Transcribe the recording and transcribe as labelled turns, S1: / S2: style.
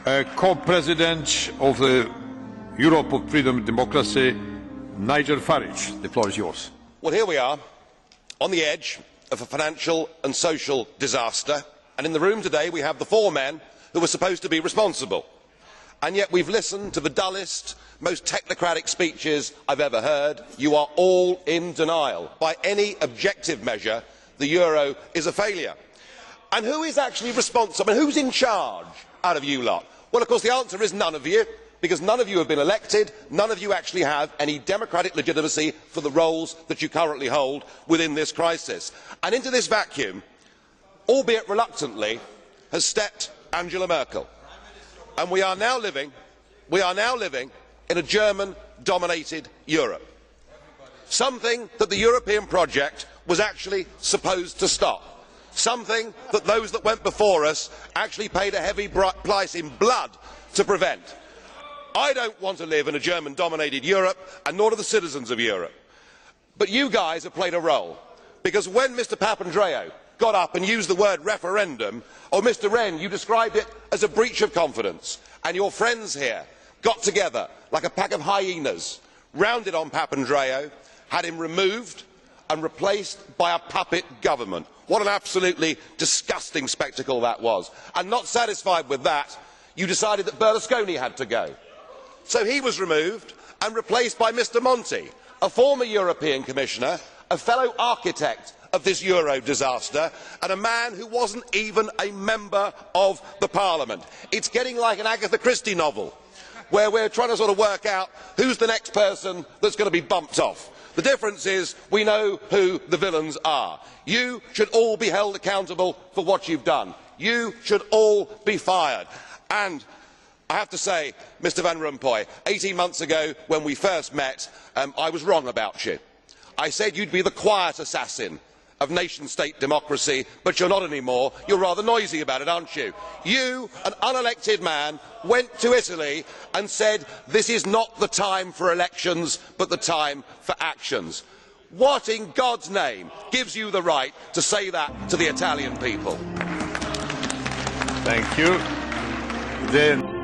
S1: Co-President of the Europe of Freedom and Democracy, Nigel Farage. The floor is yours.
S2: Well, here we are, on the edge of a financial and social disaster, and in the room today we have the four men who were supposed to be responsible. And yet we've listened to the dullest, most technocratic speeches I've ever heard. You are all in denial. By any objective measure, the euro is a failure. And who is actually responsible? And who's in charge out of you lot? Well, of course, the answer is none of you, because none of you have been elected. None of you actually have any democratic legitimacy for the roles that you currently hold within this crisis. And into this vacuum, albeit reluctantly, has stepped Angela Merkel. And we are now living in a German-dominated Europe. Something that the European project was actually supposed to stop. Something that those that went before us actually paid a heavy price in blood to prevent. I don't want to live in a German-dominated Europe, and nor do the citizens of Europe. But you guys have played a role, because when Mr Papandreou got up and used the word referendum, or Mr Rehn, you described it as a breach of confidence, and your friends here got together like a pack of hyenas, rounded on Papandreou, had him removed and replaced by a puppet government. What an absolutely disgusting spectacle that was. And not satisfied with that, you decided that Berlusconi had to go. So he was removed and replaced by Mr Monti, a former European Commissioner, a fellow architect of this euro disaster, and a man who wasn't even a member of the Parliament. It's getting like an Agatha Christie novel, where we're trying to sort of work out who's the next person that's going to be bumped off. The difference is we know who the villains are. You should all be held accountable for what you've done. You should all be fired. And I have to say, Mr Van Rompuy, 18 months ago when we first met, I was wrong about you. I said you'd be the quiet assassin of nation-state democracy, but you're not anymore. You're rather noisy about it, aren't you? You, an unelected man, went to Italy and said this is not the time for elections, but the time for actions. What in God's name gives you the right to say that to the Italian people?
S1: Thank you. Then